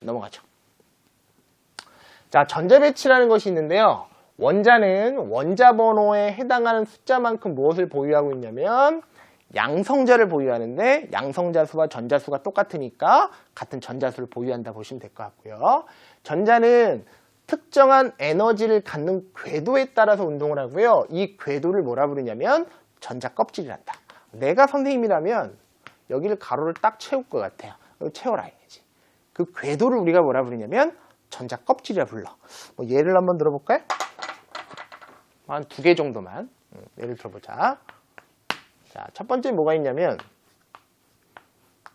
넘어가죠. 자, 전자배치라는 것이 있는데요. 원자는 원자 번호에 해당하는 숫자만큼 무엇을 보유하고 있냐면 양성자를 보유하는데 양성자 수와 전자 수가 똑같으니까 같은 전자수를 보유한다 보시면 될 것 같고요. 전자는 특정한 에너지를 갖는 궤도에 따라서 운동을 하고요. 이 궤도를 뭐라 부르냐면 전자 껍질이란다. 내가 선생님이라면 여기를 가로를 딱 채울 것 같아요. 여기 채워라 해야지. 그 궤도를 우리가 뭐라 부르냐면 전자 껍질이라 불러. 뭐 예를 한번 들어볼까요? 한 2개 정도만 예를 들어보자. 자, 첫 번째 뭐가 있냐면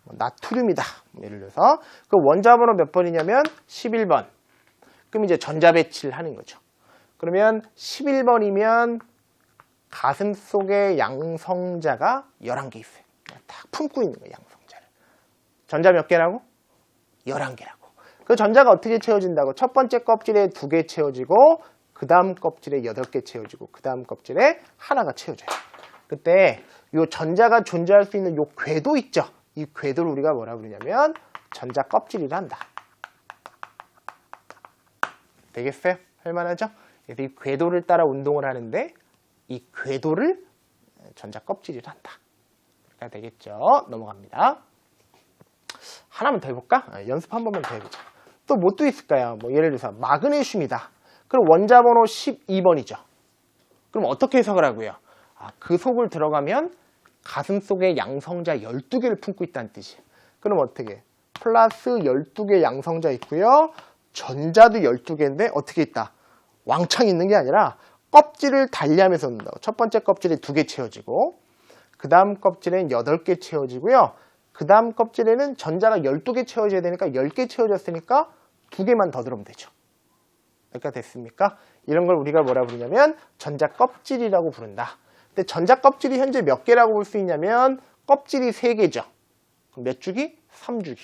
나트륨이다. 예를 들어서 그 원자 번호 몇 번이냐면 11번. 그럼 이제 전자 배치를 하는 거죠. 그러면 11번이면 가슴 속에 양성자가 11개 있어요. 딱 품고 있는 거예요, 양성자를. 전자 몇 개라고? 11개라고. 그 전자가 어떻게 채워진다고? 첫 번째 껍질에 2개 채워지고 그 다음 껍질에 8개 채워지고 그 다음 껍질에 하나가 채워져요. 그때 이 전자가 존재할 수 있는 이 궤도 있죠? 이 궤도를 우리가 뭐라 부르냐면 전자 껍질이라 한다. 되겠어요? 할만하죠? 그래서 이 궤도를 따라 운동을 하는데 이 궤도를 전자 껍질이라 한다. 그러니까 되겠죠? 넘어갑니다. 하나만 더 해볼까? 연습 한 번만 더 해보자. 또 뭐 또 있을까요? 뭐 예를 들어서 마그네슘이다. 그럼 원자 번호 12번이죠. 그럼 어떻게 해석을 하고요? 그 속을 들어가면 가슴 속에 양성자 12개를 품고 있다는 뜻이에요. 그럼 어떻게? 플러스 12개 양성자 있고요. 전자도 12개인데 어떻게 있다? 왕창 있는 게 아니라 껍질을 달리하면서 넣는다고. 첫 번째 껍질에 2개 채워지고 그 다음 껍질에는 8개 채워지고요. 그 다음 껍질에는 전자가 12개 채워져야 되니까 10개 채워졌으니까 2개만 더 들어오면 되죠. 그러니까 됐습니까? 이런 걸 우리가 뭐라 부르냐면 전자 껍질이라고 부른다. 근데 전자 껍질이 현재 몇 개라고 볼 수 있냐면 껍질이 3개죠. 몇 주기? 3주기.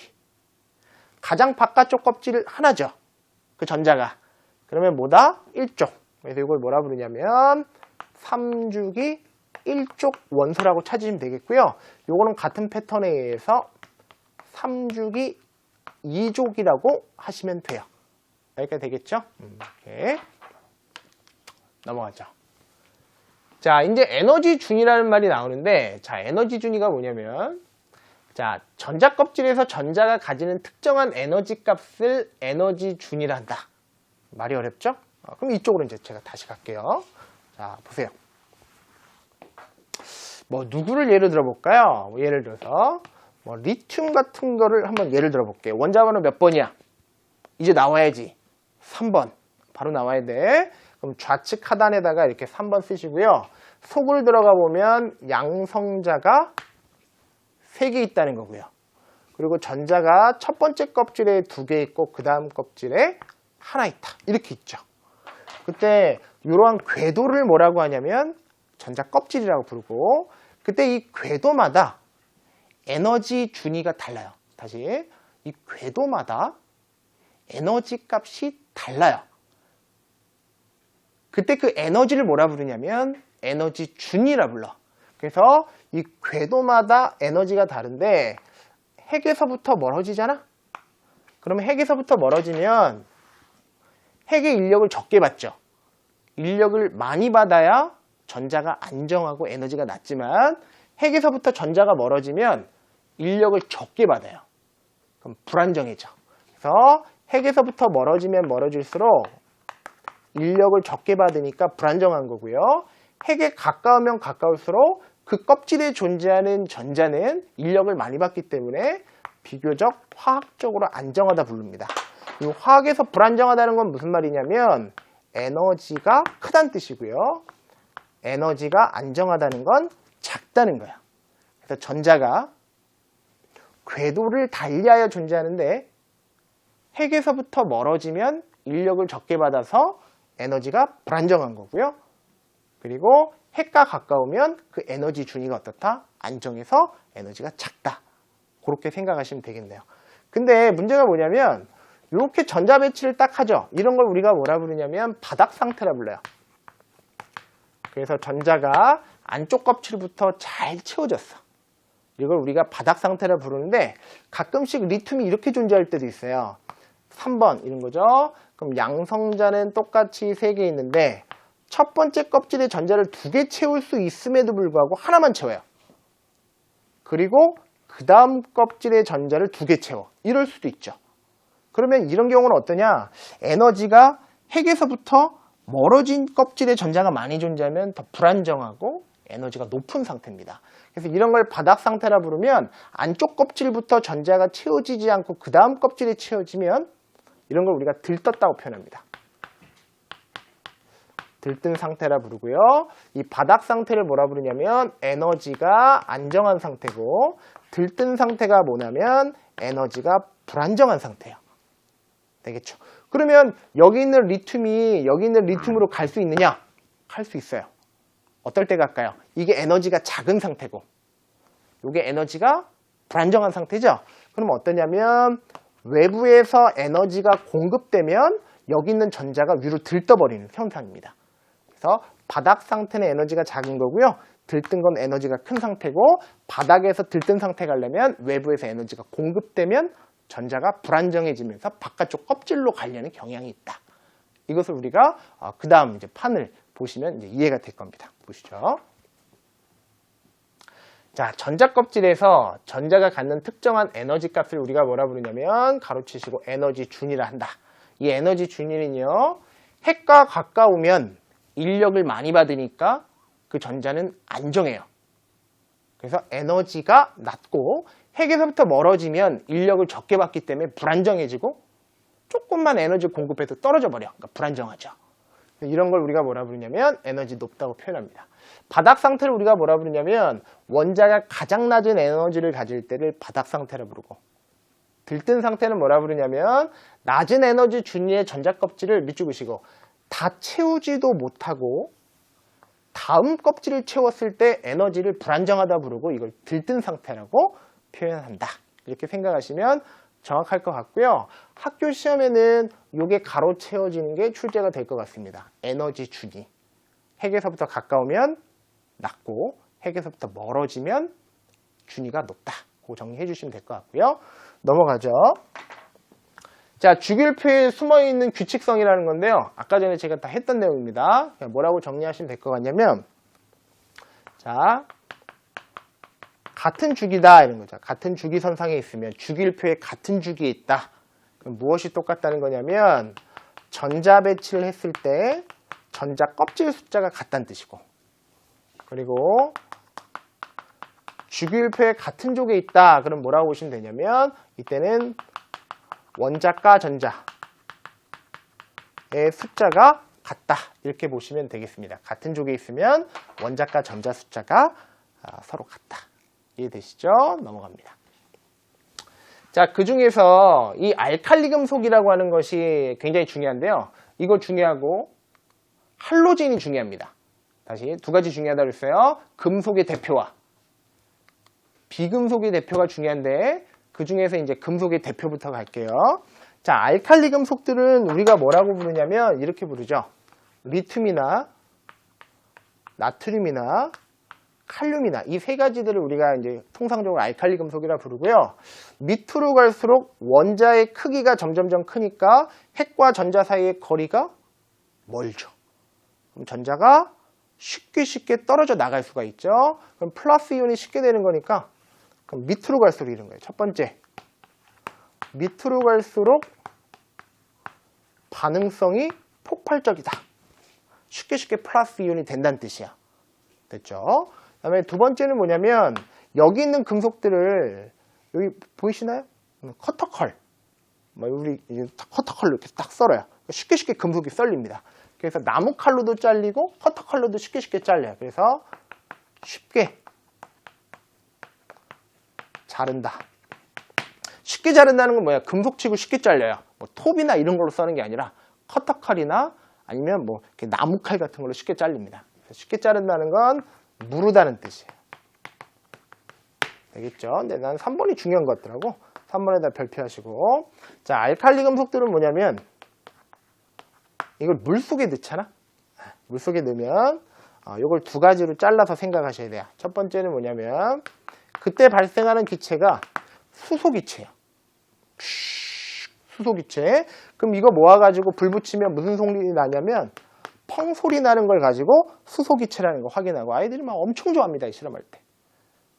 가장 바깥쪽 껍질 하나죠. 그 전자가. 그러면 뭐다? 1쪽. 그래서 이걸 뭐라 부르냐면 3주기 1쪽 원소라고 찾으시면 되겠고요. 요거는 같은 패턴에 의해서 3주기 2족이라고 하시면 돼요. 여기까지 되겠죠? 이렇게 넘어가죠. 자, 이제 에너지 준이라는 말이 나오는데, 자, 에너지 준이가 뭐냐면, 자, 전자 껍질에서 전자가 가지는 특정한 에너지 값을 에너지 준이라 한다. 말이 어렵죠? 그럼 이쪽으로 이제 제가 다시 갈게요. 자, 보세요. 뭐, 누구를 예를 들어볼까요? 예를 들어서, 뭐, 리튬 같은 거를 한번 예를 들어볼게요. 원자 번호 몇 번이야? 이제 나와야지. 3번. 바로 나와야 돼. 그럼 좌측 하단에다가 이렇게 3번 쓰시고요. 속을 들어가 보면 양성자가 3개 있다는 거고요. 그리고 전자가 첫 번째 껍질에 2개 있고 그 다음 껍질에 하나 있다. 이렇게 있죠. 그때 이러한 궤도를 뭐라고 하냐면 전자 껍질이라고 부르고 그때 이 궤도마다 에너지 준위가 달라요. 다시 이 궤도마다 에너지 값이 달라요. 그때 그 에너지를 뭐라 부르냐면 에너지 준이라 불러. 그래서 이 궤도마다 에너지가 다른데 핵에서부터 멀어지잖아? 그러면 핵에서부터 멀어지면 핵의 인력을 적게 받죠. 인력을 많이 받아야 전자가 안정하고 에너지가 낮지만 핵에서부터 전자가 멀어지면 인력을 적게 받아요. 그럼 불안정해져. 그래서 핵에서부터 멀어지면 멀어질수록 인력을 적게 받으니까 불안정한 거고요. 핵에 가까우면 가까울수록 그 껍질에 존재하는 전자는 인력을 많이 받기 때문에 비교적 화학적으로 안정하다 부릅니다. 이 화학에서 불안정하다는 건 무슨 말이냐면 에너지가 크다는 뜻이고요. 에너지가 안정하다는 건 작다는 거야. 그래서 전자가 궤도를 달리하여 존재하는데 핵에서부터 멀어지면 인력을 적게 받아서 에너지가 불안정한 거고요. 그리고 핵과 가까우면 그 에너지 준위가 어떻다? 안정해서 에너지가 작다. 그렇게 생각하시면 되겠네요. 근데 문제가 뭐냐면 이렇게 전자 배치를 딱 하죠. 이런 걸 우리가 뭐라 부르냐면 바닥 상태라 불러요. 그래서 전자가 안쪽 껍질부터 잘 채워졌어. 이걸 우리가 바닥 상태라 부르는데 가끔씩 리튬이 이렇게 존재할 때도 있어요. 3번 이런 거죠. 그럼 양성자는 똑같이 3개 있는데 첫 번째 껍질에 전자를 2개 채울 수 있음에도 불구하고 하나만 채워요. 그리고 그 다음 껍질에 전자를 2개 채워. 이럴 수도 있죠. 그러면 이런 경우는 어떠냐? 에너지가 핵에서부터 멀어진 껍질에 전자가 많이 존재하면 더 불안정하고 에너지가 높은 상태입니다. 그래서 이런 걸 바닥 상태라 부르면 안쪽 껍질부터 전자가 채워지지 않고 그 다음 껍질에 채워지면 이런 걸 우리가 들떴다고 표현합니다. 들뜬 상태라 부르고요. 이 바닥 상태를 뭐라 부르냐면 에너지가 안정한 상태고 들뜬 상태가 뭐냐면 에너지가 불안정한 상태예요. 되겠죠? 그러면 여기 있는 리튬이 여기 있는 리튬으로 갈 수 있느냐? 갈 수 있어요. 어떨 때 갈까요? 이게 에너지가 작은 상태고 이게 에너지가 불안정한 상태죠? 그럼 어떠냐면 외부에서 에너지가 공급되면 여기 있는 전자가 위로 들떠버리는 현상입니다. 그래서 바닥 상태는 에너지가 작은 거고요. 들뜬 건 에너지가 큰 상태고 바닥에서 들뜬 상태 가려면 외부에서 에너지가 공급되면 전자가 불안정해지면서 바깥쪽 껍질로 가려는 경향이 있다. 이것을 우리가 그 다음 이제 판을 보시면 이제 이해가 될 겁니다. 보시죠. 자, 전자 껍질에서 전자가 갖는 특정한 에너지 값을 우리가 뭐라 부르냐면 가로치시고 에너지 준이라 한다. 이 에너지 준위는요, 핵과 가까우면 인력을 많이 받으니까 그 전자는 안정해요. 그래서 에너지가 낮고 핵에서부터 멀어지면 인력을 적게 받기 때문에 불안정해지고 조금만 에너지 공급해도 떨어져 버려. 그러니까 불안정하죠. 이런 걸 우리가 뭐라 부르냐면 에너지 높다고 표현합니다. 바닥 상태를 우리가 뭐라 부르냐면 원자가 가장 낮은 에너지를 가질 때를 바닥 상태라 부르고 들뜬 상태는 뭐라 부르냐면 낮은 에너지 준위의 전자 껍질을 밑줄 그시고 다 채우지도 못하고 다음 껍질을 채웠을 때 에너지를 불안정하다 부르고 이걸 들뜬 상태라고 표현한다. 이렇게 생각하시면 정확할 것 같고요. 학교 시험에는 이게 가로 채워지는 게 출제가 될 것 같습니다. 에너지 준위. 핵에서부터 가까우면 낮고 핵에서부터 멀어지면 준위가 높다. 그거 정리해 주시면 될 것 같고요. 넘어가죠. 자, 주기율표에 숨어있는 규칙성이라는 건데요. 아까 전에 제가 다 했던 내용입니다. 뭐라고 정리하시면 될 것 같냐면 자, 같은 주기다 이런 거죠. 같은 주기선상에 있으면 주기율표에 같은 주기에 있다. 그럼 무엇이 똑같다는 거냐면 전자 배치를 했을 때 전자 껍질 숫자가 같다는 뜻이고 그리고 주기율표에 같은 족에 있다. 그럼 뭐라고 보시면 되냐면 이때는 원자과 전자의 숫자가 같다. 이렇게 보시면 되겠습니다. 같은 족에 있으면 원자과 전자 숫자가 서로 같다. 이해되시죠? 넘어갑니다. 자, 그 중에서 이 알칼리 금속이라고 하는 것이 굉장히 중요한데요. 이거 중요하고 할로젠이 중요합니다. 다시 두 가지 중요하다고 했어요. 금속의 대표와 비금속의 대표가 중요한데 그 중에서 이제 금속의 대표부터 갈게요. 자, 알칼리 금속들은 우리가 뭐라고 부르냐면 이렇게 부르죠. 리튬이나 나트륨이나 칼륨이나 이 세 가지들을 우리가 이제 통상적으로 알칼리 금속이라 부르고요. 밑으로 갈수록 원자의 크기가 점점점 크니까 핵과 전자 사이의 거리가 멀죠. 그럼 전자가 쉽게 떨어져 나갈 수가 있죠. 그럼 플러스 이온이 쉽게 되는 거니까 그럼 밑으로 갈수록 이런 거예요. 첫 번째, 밑으로 갈수록 반응성이 폭발적이다. 쉽게 플러스 이온이 된다는 뜻이야. 됐죠? 그 다음에 두 번째는 뭐냐면 여기 있는 금속들을 여기 보이시나요? 커터컬. 우리 커터컬로 이렇게 딱 썰어요. 쉽게 금속이 썰립니다. 그래서 나무 칼로도 잘리고 커터칼로도 쉽게 잘려요. 그래서 쉽게 자른다. 쉽게 자른다는 건 뭐야? 금속치고 쉽게 잘려요. 톱이나 이런 걸로 써는 게 아니라 커터칼이나 아니면 이렇게 나무칼 같은 걸로 쉽게 잘립니다. 쉽게 자른다는 건 무르다는 뜻이에요. 되겠죠? 근데 난 3번이 중요한 것 같더라고. 3번에다 별표하시고. 자, 알칼리 금속들은 뭐냐면 이걸 물속에 넣잖아? 물속에 넣으면 이걸 두 가지로 잘라서 생각하셔야 돼요. 첫 번째는 뭐냐면 그때 발생하는 기체가 수소기체예요. 수소기체. 그럼 이거 모아가지고 불 붙이면 무슨 소리 나냐면 펑 소리 나는 걸 가지고 수소기체라는 거 확인하고 아이들이 막 엄청 좋아합니다. 이 실험할 때.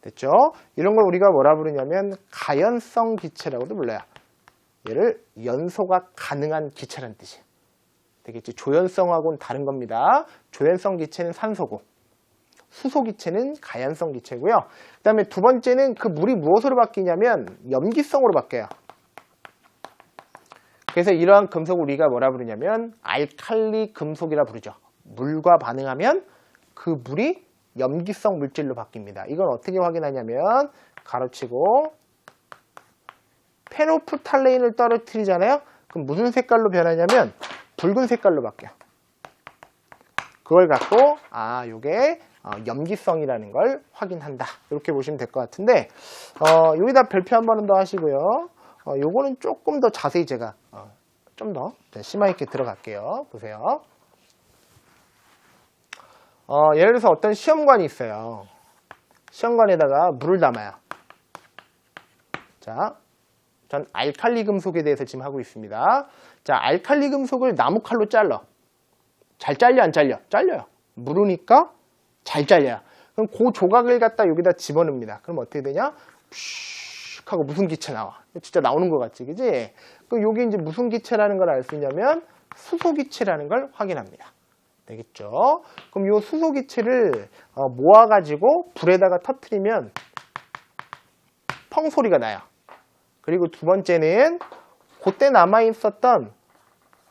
됐죠? 이런 걸 우리가 뭐라 부르냐면 가연성 기체라고도 불러요. 얘를 연소가 가능한 기체라는 뜻이에요. 되겠지? 조연성하고는 다른 겁니다. 조연성 기체는 산소고 수소 기체는 가연성 기체고요. 그 다음에 두 번째는 그 물이 무엇으로 바뀌냐면 염기성으로 바뀌어요. 그래서 이러한 금속을 우리가 뭐라 부르냐면 알칼리 금속이라 부르죠. 물과 반응하면 그 물이 염기성 물질로 바뀝니다. 이건 어떻게 확인하냐면 가로치고 페노프탈레인을 떨어뜨리잖아요. 그럼 무슨 색깔로 변하냐면 붉은 색깔로 바뀌어요. 그걸 갖고 요게 염기성이라는 걸 확인한다. 이렇게 보시면 될 것 같은데 여기다 별표 한 번은 더 하시고요. 요거는 조금 더 자세히 제가 좀 더 심화 있게 들어갈게요. 보세요. 예를 들어서 어떤 시험관이 있어요. 시험관에다가 물을 담아요. 자, 전 알칼리 금속에 대해서 지금 하고 있습니다. 자, 알칼리 금속을 나무칼로 잘라. 잘 잘려, 안 잘려? 잘려요. 물으니까 잘 잘려요. 그럼 그 조각을 갖다 여기다 집어넣습니다. 그럼 어떻게 되냐? 푸쉬 하고 무슨 기체 나와. 진짜 나오는 것 같지, 그지? 그럼 여기 이제 무슨 기체라는 걸 알 수 있냐면 수소 기체라는 걸 확인합니다. 되겠죠? 그럼 이 수소 기체를 모아가지고 불에다가 터뜨리면 펑 소리가 나요. 그리고 두 번째는 그때 남아있었던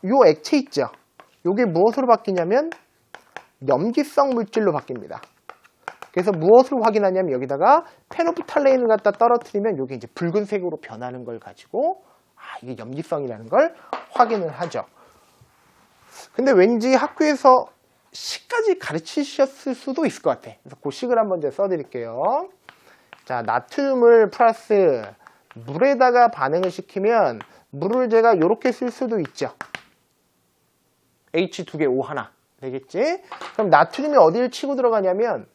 요 액체 있죠? 요게 무엇으로 바뀌냐면 염기성 물질로 바뀝니다. 그래서 무엇으로 확인하냐면 여기다가 페노프탈레인을 갖다 떨어뜨리면 요게 이제 붉은색으로 변하는 걸 가지고 이게 염기성이라는 걸 확인을 하죠. 근데 왠지 학교에서 식까지 가르치셨을 수도 있을 것 같아. 그래서 그 식을 한번 제가 써드릴게요. 자, 나트륨을 플러스 물에다가 반응을 시키면 물을 제가 이렇게 쓸 수도 있죠. H 2개 O 하나 되겠지? 그럼 나트륨이 어디를 치고 들어가냐면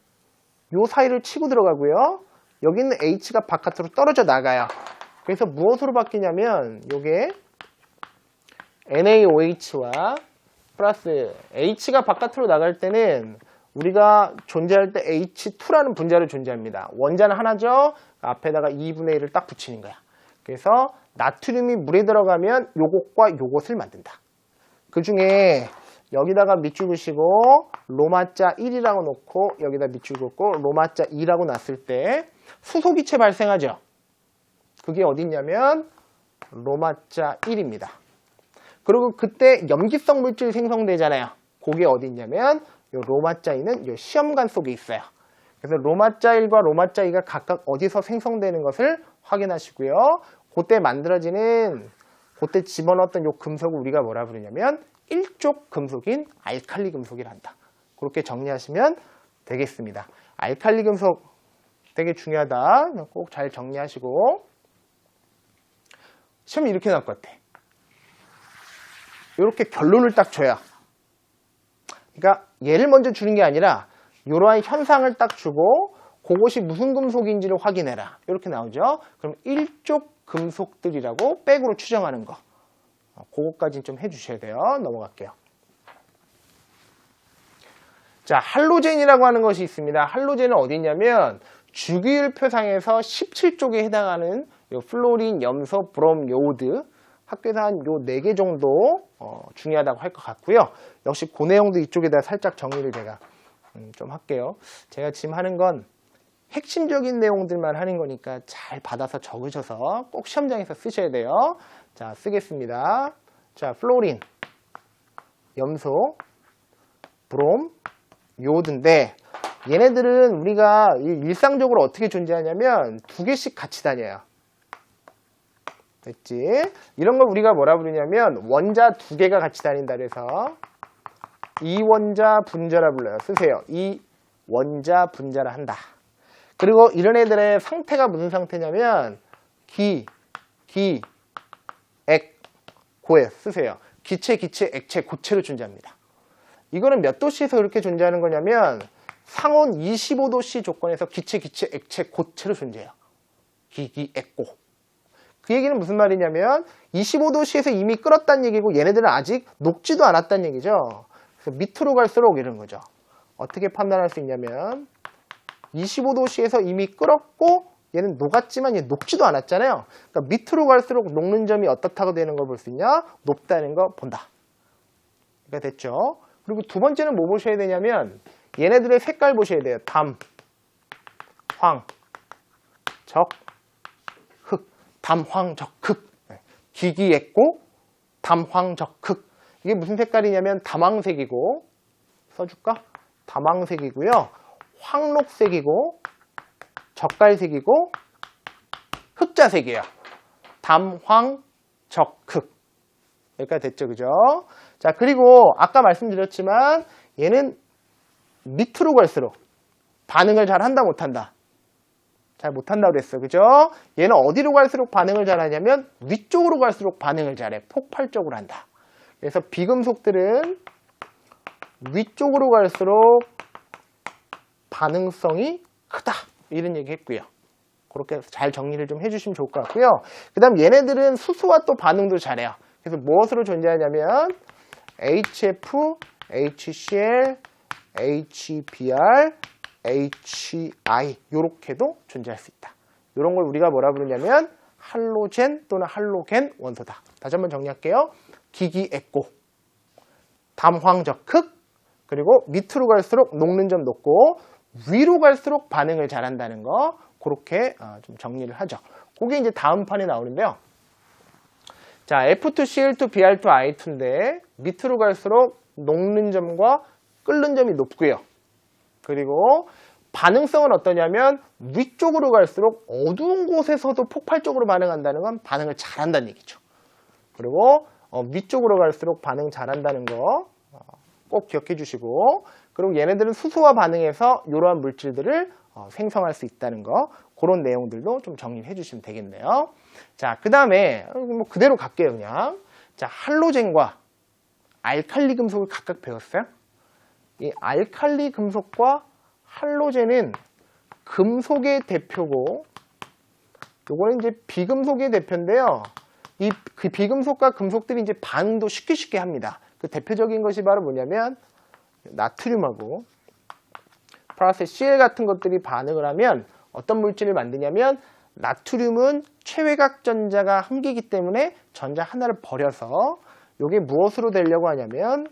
요 사이를 치고 들어가고요. 여기 있는 H가 바깥으로 떨어져 나가요. 그래서 무엇으로 바뀌냐면 요게 NaOH와 플러스 H가 바깥으로 나갈 때는 우리가 존재할 때 H2라는 분자로 존재합니다. 원자는 하나죠. 앞에다가 2분의 1을 딱 붙이는 거야. 그래서 나트륨이 물에 들어가면 요것과 요것을 만든다. 그 중에 여기다가 밑줄 그시고 로마자 1이라고 놓고 여기다 밑줄 긋고 로마자 2라고 놨을 때 수소기체 발생하죠. 그게 어딨냐면 로마자 1입니다. 그리고 그때 염기성 물질 생성되잖아요. 그게 어디 있냐면 요 로마자 2는 요 시험관 속에 있어요. 그래서 로마자 1과 로마자 2가 각각 어디서 생성되는 것을 확인하시고요. 그때 만들어지는 그때 집어넣었던 요 금속을 우리가 뭐라 부르냐면 일족 금속인 알칼리 금속이라 한다. 그렇게 정리하시면 되겠습니다. 알칼리 금속 되게 중요하다. 꼭 잘 정리하시고 시험이 이렇게 나올 것 같아. 이렇게 결론을 딱 줘야. 그러니까 얘를 먼저 주는 게 아니라 이러한 현상을 딱 주고 그것이 무슨 금속인지를 확인해라. 이렇게 나오죠. 그럼 일족 금속들이라고 백으로 추정하는 거. 그것까지는 좀 해주셔야 돼요. 넘어갈게요. 자, 할로젠이라고 하는 것이 있습니다. 할로젠은 어디 있냐면 주기율표상에서 17쪽에 해당하는 요 플로린, 염소, 브롬, 요오드 학교에서 한 요 4개 정도 중요하다고 할 것 같고요. 역시 그 내용도 이쪽에다 살짝 정리를 제가 좀 할게요. 제가 지금 하는 건 핵심적인 내용들만 하는 거니까 잘 받아서 적으셔서 꼭 시험장에서 쓰셔야 돼요. 자, 쓰겠습니다. 자, 플로린, 염소, 브롬, 요오드인데 얘네들은 우리가 일상적으로 어떻게 존재하냐면 2개씩 같이 다녀요. 됐지? 이런 걸 우리가 뭐라 부르냐면 원자 2개가 같이 다닌다 그래서 이원자 분자라 불러요. 쓰세요. 이원자 분자라 한다. 그리고 이런 애들의 상태가 무슨 상태냐면 액, 고에 쓰세요. 기체, 액체, 고체로 존재합니다. 이거는 몇 도씨에서 이렇게 존재하는 거냐면 상온 25도씨 조건에서 기체, 액체, 고체로 존재해요. 액고. 그 얘기는 무슨 말이냐면 25도씨에서 이미 끓었다는 얘기고 얘네들은 아직 녹지도 않았다는 얘기죠. 그래서 밑으로 갈수록 이런 거죠. 어떻게 판단할 수 있냐면 25도씨에서 이미 끓었고 얘는 녹았지만 얘 녹지도 않았잖아요. 그러니까 밑으로 갈수록 녹는 점이 어떻다고 되는 걸 볼 수 있냐? 높다는 거 본다. 그러니까 됐죠. 그리고 두 번째는 뭐 보셔야 되냐면 얘네들의 색깔 보셔야 돼요. 담, 황, 적, 흑. 담, 황, 적, 흑. 기기했고 담, 황, 적, 흑. 이게 무슨 색깔이냐면 담황색이고 써줄까? 담황색이고요. 황록색이고 젓갈색이고 흑자색이에요. 담, 황, 적, 흑. 여기까지 됐죠, 그죠? 자, 그리고 아까 말씀드렸지만 얘는 밑으로 갈수록 반응을 잘 한다, 못한다? 잘 못한다고 그랬어, 그죠? 얘는 어디로 갈수록 반응을 잘 하냐면 위쪽으로 갈수록 반응을 잘해. 폭발적으로 한다. 그래서 비금속들은 위쪽으로 갈수록 반응성이 크다. 이런 얘기 했고요. 그렇게 잘 정리를 좀 해주시면 좋을 것 같고요. 그 다음 얘네들은 수소와 또 반응도 잘해요. 그래서 무엇으로 존재하냐면 HF, HCl, HBr, HI 이렇게도 존재할 수 있다. 이런 걸 우리가 뭐라 부르냐면 할로젠 또는 할로겐 원소다. 다시 한번 정리할게요. 기기액고, 담황적흑, 그리고 밑으로 갈수록 녹는 점 높고 위로 갈수록 반응을 잘한다는 거 그렇게 좀 정리를 하죠. 그게 이제 다음 판에 나오는데요. 자, F2CL2BR2I2인데 밑으로 갈수록 녹는 점과 끓는 점이 높고요. 그리고 반응성은 어떠냐면 위쪽으로 갈수록 어두운 곳에서도 폭발적으로 반응한다는 건 반응을 잘한다는 얘기죠. 그리고 위쪽으로 갈수록 반응 잘한다는 거 꼭 기억해 주시고, 그리고 얘네들은 수소와 반응해서 이러한 물질들을 생성할 수 있다는 거, 그런 내용들도 좀 정리를 해 주시면 되겠네요. 자, 그 다음에 뭐 그대로 갈게요, 그냥. 자, 할로젠과 알칼리 금속을 각각 배웠어요. 이 알칼리 금속과 할로젠은 금속의 대표고, 요거는 이제 비금속의 대표인데요. 이 비금속과 금속들이 이제 반응도 쉽게 합니다. 그 대표적인 것이 바로 뭐냐면 나트륨하고 플러스 Cl 같은 것들이 반응을 하면 어떤 물질을 만드냐면 나트륨은 최외각 전자가 한 개이기 때문에 전자 하나를 버려서 이게 무엇으로 되려고 하냐면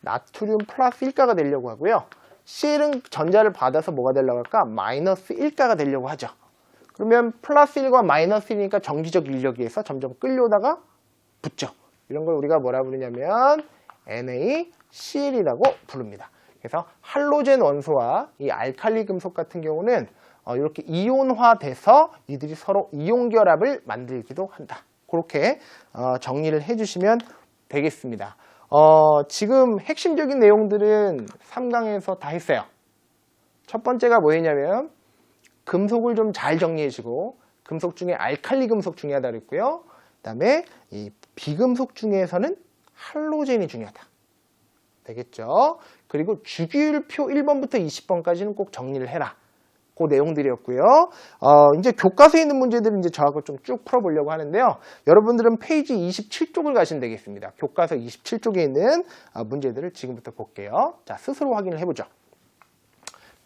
나트륨 플러스 1가가 되려고 하고요. Cl은 전자를 받아서 뭐가 되려고 할까? 마이너스 1가가 되려고 하죠. 그러면 플러스 1과 마이너스 1이니까 정지적 인력에 의해서 점점 끌려오다가 붙죠. 이런 걸 우리가 뭐라 부르냐면 NaCl이라고 부릅니다. 그래서 할로젠 원소와 이 알칼리 금속 같은 경우는 이렇게 이온화돼서 이들이 서로 이온 결합을 만들기도 한다. 그렇게 정리를 해주시면 되겠습니다. 지금 핵심적인 내용들은 3강에서 다 했어요. 첫 번째가 뭐였냐면 금속을 좀 잘 정리해주고 금속 중에 알칼리 금속 중요하다 그랬고요. 그 다음에 이 비금속 중에서는 할로젠이 중요하다. 되겠죠? 그리고 주기율표 1번부터 20번까지는 꼭 정리를 해라. 그 내용들이었고요. 이제 교과서에 있는 문제들은 이제 저하고 좀 쭉 풀어보려고 하는데요. 여러분들은 페이지 27쪽을 가시면 되겠습니다. 교과서 27쪽에 있는 문제들을 지금부터 볼게요. 자, 스스로 확인을 해보죠.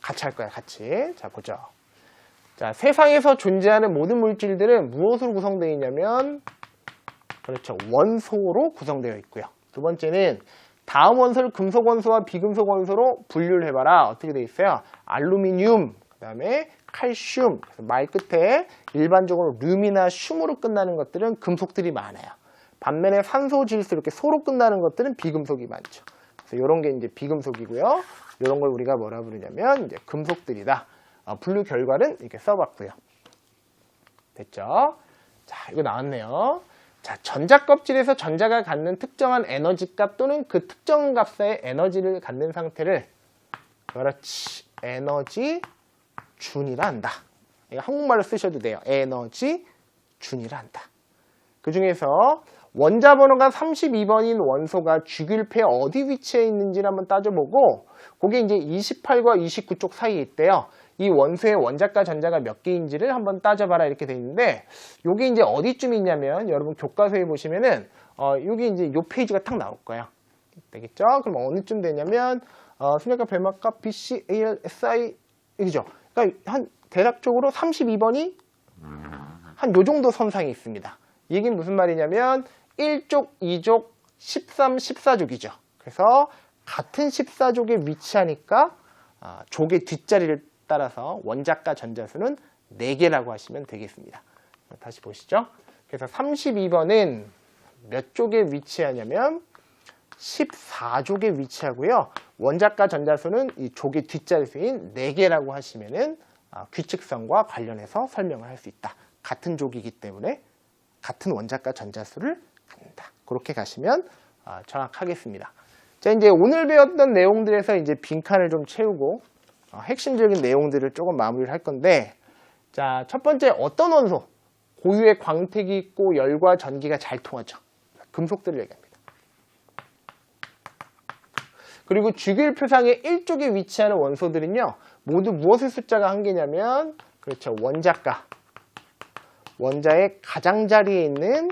같이 할 거야, 같이. 자, 보죠. 자, 세상에서 존재하는 모든 물질들은 무엇으로 구성되어 있냐면, 그렇죠, 원소로 구성되어 있고요. 두 번째는 다음 원소를 금속 원소와 비금속 원소로 분류를 해봐라. 어떻게 되어 있어요? 알루미늄, 그 다음에 칼슘. 말 끝에 일반적으로 륨이나 슘으로 끝나는 것들은 금속들이 많아요. 반면에 산소, 질소 이렇게 소로 끝나는 것들은 비금속이 많죠. 그래서 이런 게 이제 비금속이고요. 이런 걸 우리가 뭐라 부르냐면 이제 금속들이다. 분류 결과는 이렇게 써봤고요. 됐죠? 자, 이거 나왔네요. 자, 전자 껍질에서 전자가 갖는 특정한 에너지 값 또는 그 특정 값의 에너지를 갖는 상태를, 그렇지, 에너지 준이라 한다. 이거 한국말로 쓰셔도 돼요. 에너지 준이라 한다. 그 중에서 원자 번호가 32번인 원소가 주기율표에 어디 위치해 있는지를 한번 따져보고, 그게 이제 28과 29쪽 사이에 있대요. 이 원소의 원자과 전자가 몇 개인지를 한번 따져봐라 이렇게 돼 있는데 요게 이제 어디쯤 있냐면 여러분 교과서에 보시면은 여기 이제 요 페이지가 탁 나올 거예요. 되겠죠? 그럼 어느쯤 되냐면 순역과 별막과 BC, AL, SI 이죠. 그러니까 한 대략적으로 32번이 한 요 정도 선상에 있습니다. 이게 무슨 말이냐면 1족, 2족, 13, 14족이죠. 그래서 같은 14족에 위치하니까 족의 뒷자리를 따라서 원자과 전자수는 4개라고 하시면 되겠습니다. 다시 보시죠. 그래서 32번은 몇 족에 위치하냐면 14족에 위치하고요. 원자과 전자수는 이 족의 뒷자리수인 4개라고 하시면은 규칙성과 관련해서 설명을 할 수 있다. 같은 족이기 때문에 같은 원자과 전자수를 갖는다. 그렇게 가시면 정확하겠습니다. 자, 이제 오늘 배웠던 내용들에서 이제 빈칸을 좀 채우고 핵심적인 내용들을 조금 마무리를 할 건데, 자, 첫 번째 어떤 원소? 고유의 광택이 있고 열과 전기가 잘 통하죠. 금속들을 얘기합니다. 그리고 주기율표상의 1쪽에 위치하는 원소들은요, 모두 무엇의 숫자가 한 개냐면, 그렇죠, 원자과. 원자의 가장자리에 있는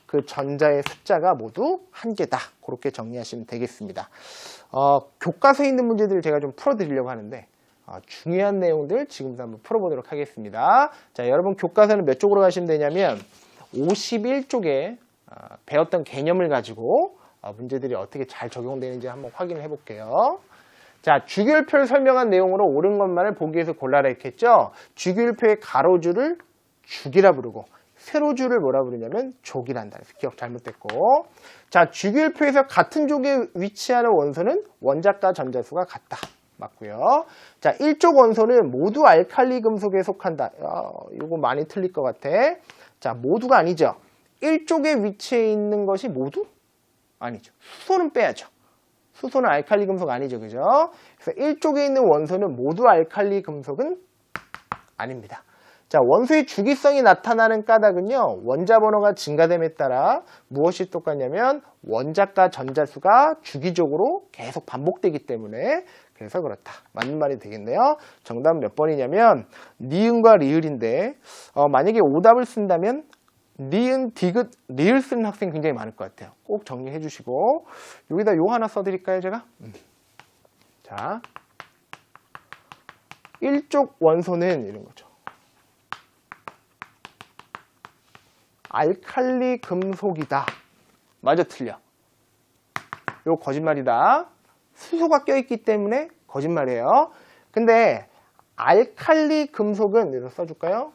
그 전자의 숫자가 모두 한 개다. 그렇게 정리하시면 되겠습니다. 교과서에 있는 문제들을 제가 좀 풀어드리려고 하는데, 중요한 내용들 지금부터 한번 풀어보도록 하겠습니다. 자, 여러분 교과서는 몇 쪽으로 가시면 되냐면 51쪽에 배웠던 개념을 가지고 문제들이 어떻게 잘 적용되는지 한번 확인을 해볼게요. 자, 주기율표를 설명한 내용으로 옳은 것만을 보기에서 골라라 했겠죠. 주기율표의 가로줄을 주기라 부르고 세로줄을 뭐라 부르냐면 족이란다. 그래서 기억 잘못됐고, 자, 주기율표에서 같은 족에 위치하는 원소는 원자과 전자수가 같다. 맞고요. 자, 1족 원소는 모두 알칼리 금속에 속한다. 이거 많이 틀릴 것 같아. 자, 모두가 아니죠. 1족에 위치해 있는 것이 모두? 아니죠. 수소는 빼야죠. 수소는 알칼리 금속 아니죠. 그죠? 그래서 1족에 있는 원소는 모두 알칼리 금속은 아닙니다. 자, 원소의 주기성이 나타나는 까닭은요, 원자 번호가 증가됨에 따라 무엇이 똑같냐면 원자과 전자수가 주기적으로 계속 반복되기 때문에 그래서 그렇다. 맞는 말이 되겠네요. 정답은 몇 번이냐면 니은과 리을인데 만약에 오답을 쓴다면 니은, 디귿, 리을 쓰는 학생 굉장히 많을 것 같아요. 꼭 정리해 주시고 여기다 요 하나 써드릴까요, 제가? 자, 1족 원소는 이런 거죠. 알칼리 금속이다. 맞아, 틀려. 이거 거짓말이다. 수소가 껴있기 때문에 거짓말이에요. 근데 알칼리 금속은 이렇게 써줄까요?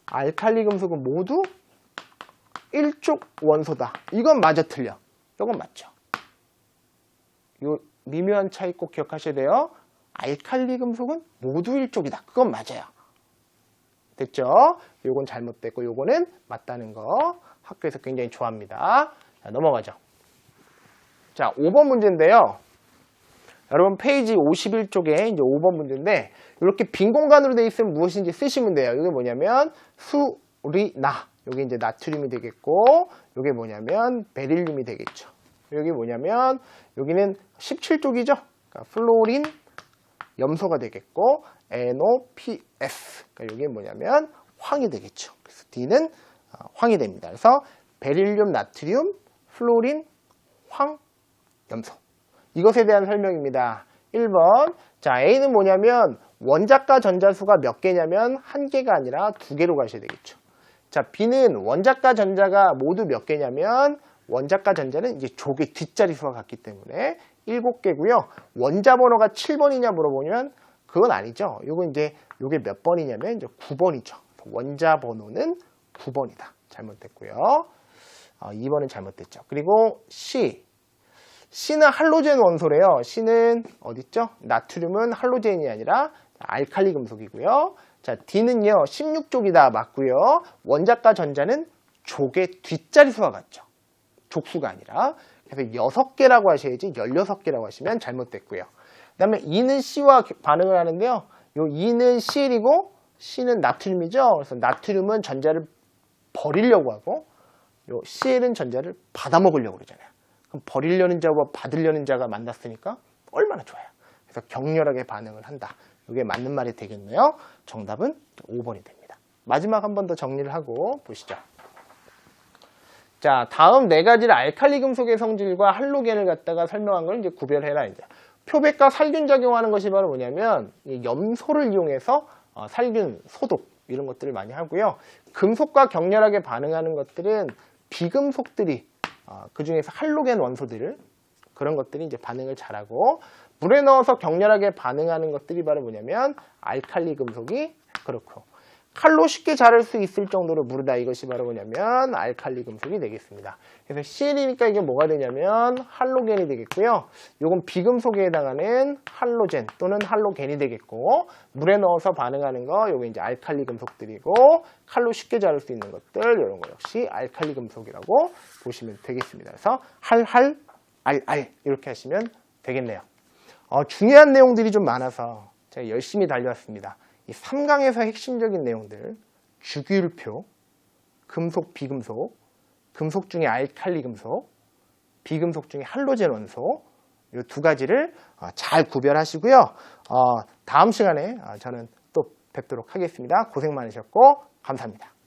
알칼리 금속은 모두 1족 원소다. 이건 맞아, 틀려. 이건 맞죠. 요 미묘한 차이 꼭 기억하셔야 돼요. 알칼리 금속은 모두 1족이다. 그건 맞아요. 됐죠? 요건 잘못됐고 요거는 맞다는 거 학교에서 굉장히 좋아합니다. 자, 넘어가죠. 자, 5번 문제인데요. 여러분 페이지 51쪽에 이제 5번 문제인데 이렇게 빈 공간으로 되어 있으면 무엇인지 쓰시면 돼요. 이게 뭐냐면 수리나. 여기 이제 나트륨이 되겠고 여기 뭐냐면 베릴륨이 되겠죠. 여기 뭐냐면 여기는 17쪽이죠. 그러니까 플로린 염소가 되겠고 NOPS. 그러니까 이게 뭐냐면 황이 되겠죠. 그래서 D는 황이 됩니다. 그래서 베릴륨, 나트륨, 플로린, 황, 염소. 이것에 대한 설명입니다. 1번. 자, A는 뭐냐면 원자과 전자수가 몇 개냐면 한 개가 아니라 2개로 가셔야 되겠죠. 자, B는 원자과 전자가 모두 몇 개냐면 원자과 전자는 이제 족의 뒷자리 수가 같기 때문에 7개고요. 원자 번호가 7번이냐 물어보면 그건 아니죠. 요건 이제 요게 몇 번이냐면 이제 9번이죠. 원자 번호는 9번이다. 잘못됐고요. 2번은 잘못됐죠. 그리고 C는 할로젠 원소래요. C는 어딨죠? 나트륨은 할로젠이 아니라 알칼리 금속이고요. 자, D는요 16족이다. 맞고요. 원자과 전자는 족의 뒷자리 수가 같죠. 족수가 아니라. 그래서 6개라고 하셔야지 16개라고 하시면 잘못됐고요. 그 다음에 E는 C와 반응을 하는데요. 요 E는 Cl이고 C는 나트륨이죠. 그래서 나트륨은 전자를 버리려고 하고 요 Cl은 전자를 받아먹으려고 그러잖아요. 그럼 버리려는 자와 받으려는 자가 만났으니까 얼마나 좋아요. 그래서 격렬하게 반응을 한다. 이게 맞는 말이 되겠네요. 정답은 5번이 됩니다. 마지막 한 번 더 정리를 하고 보시죠. 자, 다음 네 가지를 알칼리 금속의 성질과 할로겐을 갖다가 설명한 걸 이제 구별해라. 이제 표백과 살균 작용하는 것이 바로 뭐냐면 이 염소를 이용해서 살균, 소독 이런 것들을 많이 하고요. 금속과 격렬하게 반응하는 것들은 비금속들이 그 중에서 할로겐 원소들 그런 것들이 이제 반응을 잘하고 물에 넣어서 격렬하게 반응하는 것들이 바로 뭐냐면 알칼리 금속이 그렇고 칼로 쉽게 자를 수 있을 정도로 무르다 이것이 바로 뭐냐면 알칼리 금속이 되겠습니다. 그래서 CL이니까 이게 뭐가 되냐면 할로겐이 되겠고요. 이건 비금속에 해당하는 할로젠 또는 할로겐이 되겠고 물에 넣어서 반응하는 거 요게 이제 알칼리 금속들이고 칼로 쉽게 자를 수 있는 것들 이런 거 역시 알칼리 금속이라고 보시면 되겠습니다. 그래서 할, 알 이렇게 하시면 되겠네요. 중요한 내용들이 좀 많아서 제가 열심히 달려왔습니다. 이 3강에서 핵심적인 내용들, 주기율표, 금속, 비금속, 금속 중에 알칼리 금속, 비금속 중에 할로젠 원소 이 두 가지를 잘 구별하시고요. 다음 시간에 저는 또 뵙도록 하겠습니다. 고생 많으셨고 감사합니다.